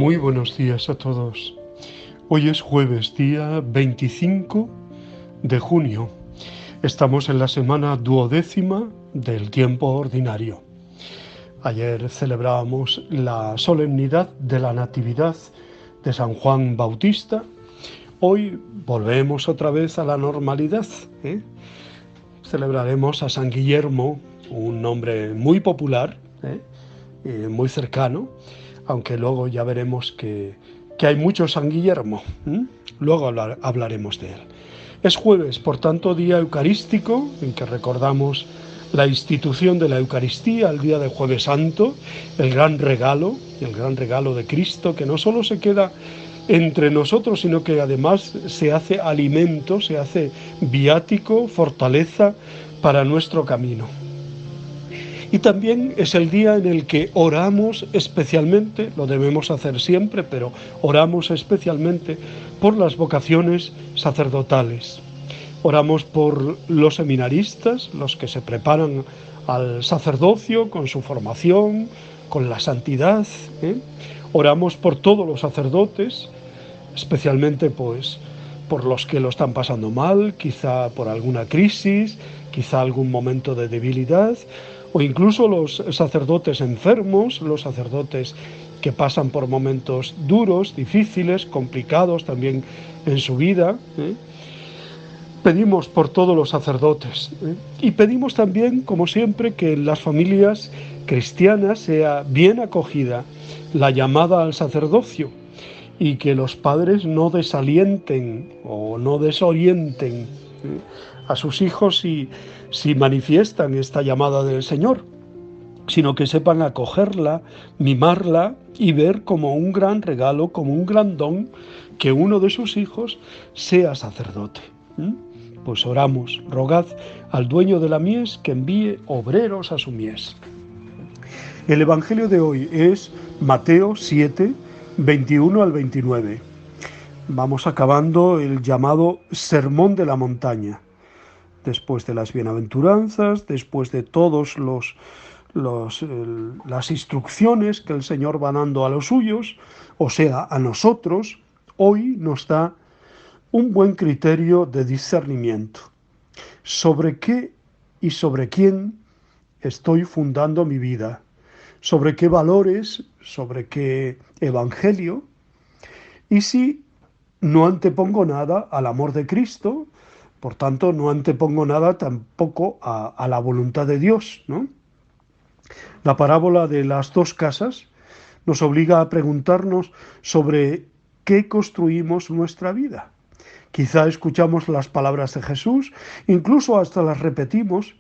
Muy buenos días a todos. Hoy es jueves, día 25 de junio. Estamos en la semana duodécima del tiempo ordinario. Ayer celebrábamos la solemnidad de la Natividad de San Juan Bautista. Hoy volvemos otra vez a la normalidad, Celebraremos a San Guillermo, un nombre muy popular, muy cercano, aunque luego ya veremos que hay muchos San Guillermo. Luego hablaremos de él. Es jueves, por tanto, día eucarístico, en que recordamos la institución de la Eucaristía, el día de Jueves Santo, el gran regalo de Cristo, que no solo se queda entre nosotros, sino que además se hace alimento, se hace viático, fortaleza para nuestro camino. Y también es el día en el que oramos especialmente, lo debemos hacer siempre, pero oramos especialmente por las vocaciones sacerdotales. Oramos por los seminaristas, los que se preparan al sacerdocio con su formación, con la santidad. Oramos por todos los sacerdotes, especialmente por los que lo están pasando mal, quizá por alguna crisis, quizá algún momento de debilidad, o incluso los sacerdotes enfermos, los sacerdotes que pasan por momentos duros, difíciles, complicados también en su vida. Pedimos por todos los sacerdotes y pedimos también, como siempre, que en las familias cristianas sea bien acogida la llamada al sacerdocio y que los padres no desalienten o no desorienten a sus hijos si manifiestan esta llamada del Señor, sino que sepan acogerla, mimarla y ver como un gran regalo, como un gran don, que uno de sus hijos sea sacerdote. Pues oramos, rogad al dueño de la mies que envíe obreros a su mies. El Evangelio de hoy es Mateo 7, 21 al 29. Vamos acabando el llamado Sermón de la Montaña. Después de las bienaventuranzas, después de todos las instrucciones que el Señor va dando a los suyos, o sea, a nosotros, hoy nos da un buen criterio de discernimiento. ¿Sobre qué y sobre quién estoy fundando mi vida? ¿Sobre qué valores? ¿Sobre qué evangelio? Y si no antepongo nada al amor de Cristo, por tanto no antepongo nada tampoco a la voluntad de Dios, ¿no? La parábola de las dos casas nos obliga a preguntarnos sobre qué construimos nuestra vida. Quizá escuchamos las palabras de Jesús, incluso hasta las repetimos,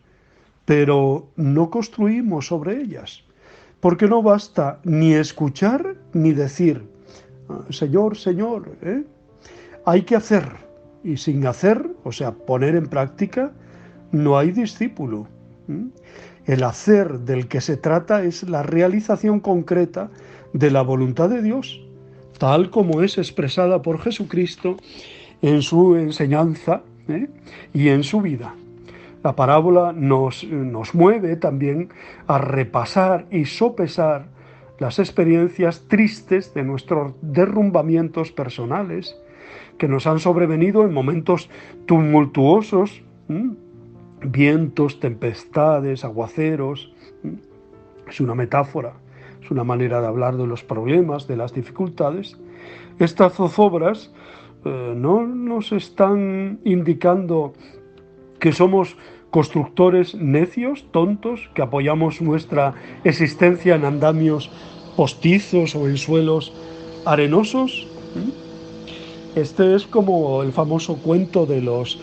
pero no construimos sobre ellas, porque no basta ni escuchar ni decir, Señor, Señor, hay que hacer, y sin hacer, o sea, poner en práctica, no hay discípulo. El hacer del que se trata es la realización concreta de la voluntad de Dios, tal como es expresada por Jesucristo en su enseñanza y en su vida. La parábola nos mueve también a repasar y sopesar las experiencias tristes de nuestros derrumbamientos personales que nos han sobrevenido en momentos tumultuosos, vientos, tempestades, aguaceros. Es una metáfora, es una manera de hablar de los problemas, de las dificultades. Estas zozobras no nos están indicando que somos constructores necios, tontos, que apoyamos nuestra existencia en andamios postizos o en suelos arenosos. Este es como el famoso cuento de los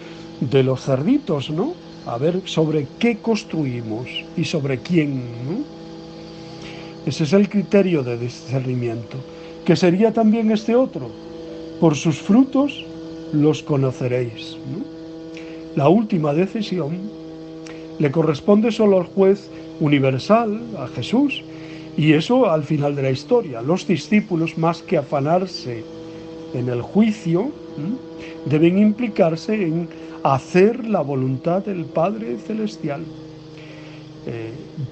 cerditos, ¿no? A ver sobre qué construimos y sobre quién, ¿no? Ese es el criterio de discernimiento, que sería también este otro. Por sus frutos los conoceréis, ¿no? La última decisión le corresponde solo al juez universal, a Jesús, y eso al final de la historia. Los discípulos, más que afanarse en el juicio, deben implicarse en hacer la voluntad del Padre Celestial.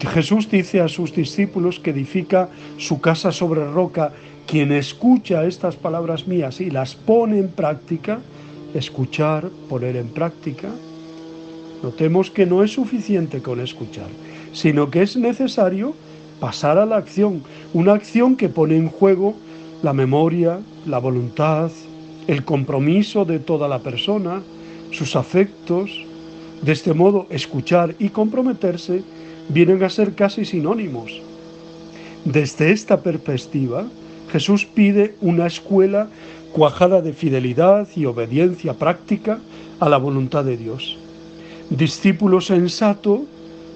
Jesús dice a sus discípulos que edifica su casa sobre roca. Quien escucha estas palabras mías y las pone en práctica, escuchar, poner en práctica. Notemos que no es suficiente con escuchar, sino que es necesario pasar a la acción, una acción que pone en juego la memoria, la voluntad, el compromiso de toda la persona, sus afectos. De este modo, escuchar y comprometerse vienen a ser casi sinónimos. Desde esta perspectiva, Jesús pide una escuela cuajada de fidelidad y obediencia práctica a la voluntad de Dios. Discípulo sensato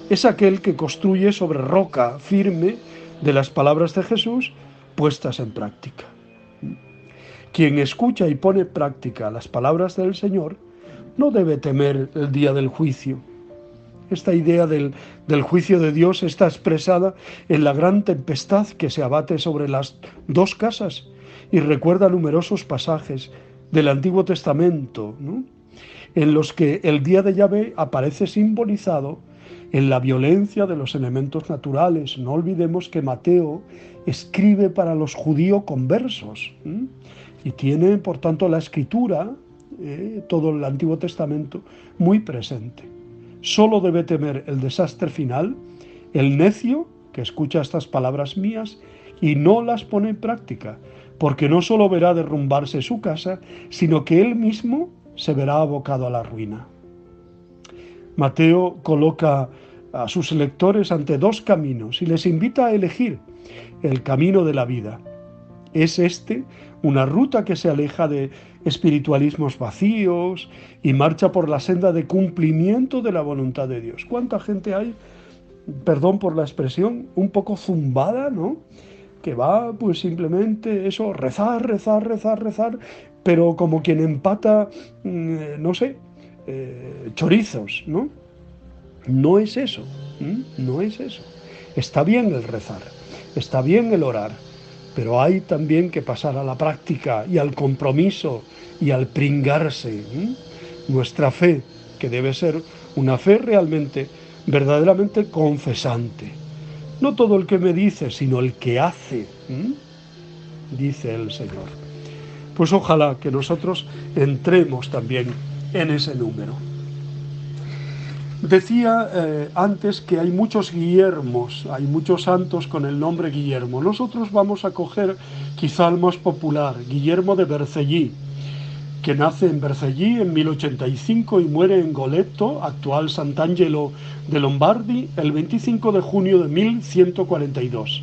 es aquel que construye sobre roca firme de las palabras de Jesús puestas en práctica. Quien escucha y pone en práctica las palabras del Señor no debe temer el día del juicio. Esta idea del juicio de Dios está expresada en la gran tempestad que se abate sobre las dos casas y recuerda numerosos pasajes del Antiguo Testamento, ¿no?, en los que el día de Yahvé aparece simbolizado en la violencia de los elementos naturales. No olvidemos que Mateo escribe para los judíos conversos, y tiene, por tanto, la escritura, todo el Antiguo Testamento, muy presente. Solo debe temer el desastre final el necio que escucha estas palabras mías y no las pone en práctica, porque no solo verá derrumbarse su casa, sino que él mismo se verá abocado a la ruina. Mateo coloca a sus lectores ante dos caminos y les invita a elegir el camino de la vida. Es una ruta que se aleja de espiritualismos vacíos y marcha por la senda de cumplimiento de la voluntad de Dios. ¿Cuánta gente hay, perdón por la expresión, un poco zumbada, ¿no?, que va pues simplemente eso, rezar, pero como quien empata, no sé, chorizos, ¿no? No es eso, no es eso. Está bien el rezar, está bien el orar, pero hay también que pasar a la práctica y al compromiso y al pringarse. Nuestra fe, que debe ser una fe realmente, verdaderamente confesante. No todo el que me dice, sino el que hace, dice el Señor. Pues ojalá que nosotros entremos también en ese número. Decía antes que hay muchos Guillermos, hay muchos santos con el nombre Guillermo. Nosotros vamos a coger quizá el más popular, Guillermo de Vercelli, que nace en Vercelli en 1085 y muere en Goletto, actual Sant'Angelo de Lombardi, el 25 de junio de 1142.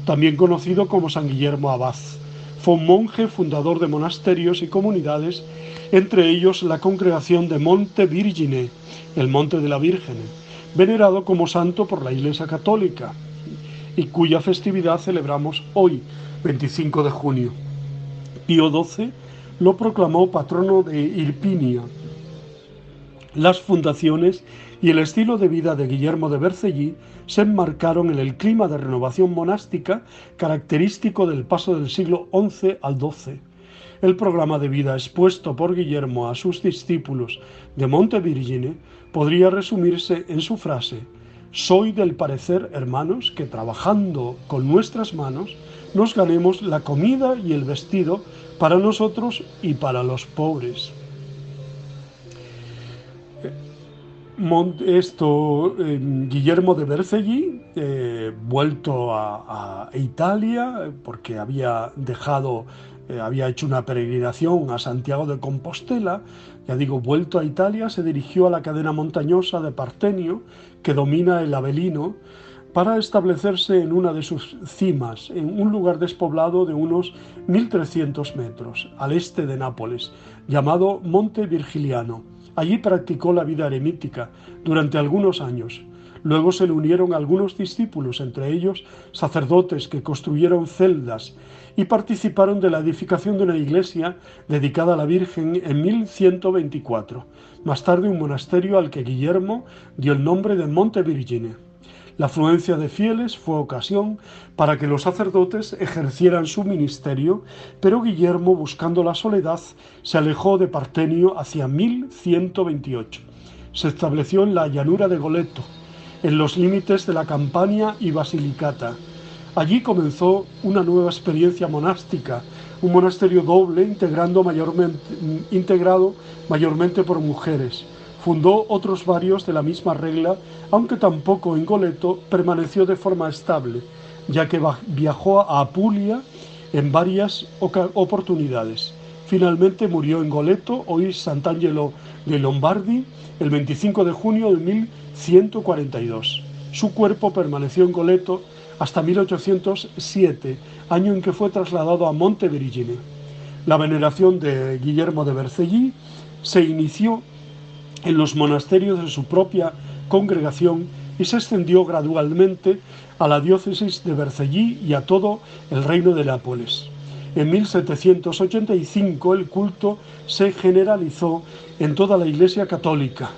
También conocido como San Guillermo Abad. Fue un monje fundador de monasterios y comunidades, entre ellos la congregación de Monte Virgine, el Monte de la Virgen, venerado como santo por la Iglesia Católica y cuya festividad celebramos hoy, 25 de junio. Pío XII lo proclamó patrono de Irpinia. Las fundaciones y el estilo de vida de Guillermo de Vercelli se enmarcaron en el clima de renovación monástica característico del paso del siglo XI al XII. El programa de vida expuesto por Guillermo a sus discípulos de Monte Virgine podría resumirse en su frase: «Soy del parecer, hermanos, que trabajando con nuestras manos nos ganemos la comida y el vestido para nosotros y para los pobres». Guillermo de Vercelli, vuelto a Italia, porque había hecho una peregrinación a Santiago de Compostela, vuelto a Italia, se dirigió a la cadena montañosa de Partenio, que domina el Avelino, para establecerse en una de sus cimas, en un lugar despoblado de unos 1300 metros, al este de Nápoles, llamado Monte Virgiliano. Allí practicó la vida eremítica durante algunos años. Luego se le unieron algunos discípulos, entre ellos sacerdotes que construyeron celdas y participaron de la edificación de una iglesia dedicada a la Virgen en 1124. Más tarde un monasterio al que Guillermo dio el nombre de Monte Virgine. La afluencia de fieles fue ocasión para que los sacerdotes ejercieran su ministerio, pero Guillermo, buscando la soledad, se alejó de Partenio hacia 1128. Se estableció en la llanura de Goletto. en los límites de la Campania y Basilicata. Allí comenzó una nueva experiencia monástica, un monasterio doble integrado mayormente por mujeres. Fundó otros varios de la misma regla, aunque tampoco en Goleto permaneció de forma estable, ya que viajó a Apulia en varias oportunidades. Finalmente murió en Goleto, hoy Sant'Angelo de Lombardi, el 25 de junio de 1142. Su cuerpo permaneció en Goleto hasta 1807, año en que fue trasladado a Montevergine. La veneración de Guillermo de Vercelli se inició en los monasterios de su propia congregación y se extendió gradualmente a la diócesis de Vercelli y a todo el reino de Nápoles. En 1785 el culto se generalizó en toda la Iglesia católica.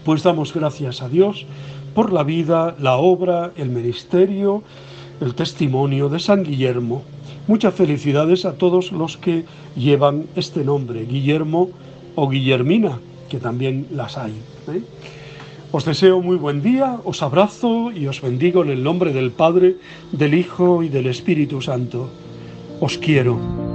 Pues damos gracias a Dios por la vida, la obra, el ministerio, el testimonio de San Guillermo. Muchas felicidades a todos los que llevan este nombre, Guillermo o Guillermina, que también las hay. Os deseo muy buen día, os abrazo y os bendigo en el nombre del Padre, del Hijo y del Espíritu Santo. Os quiero.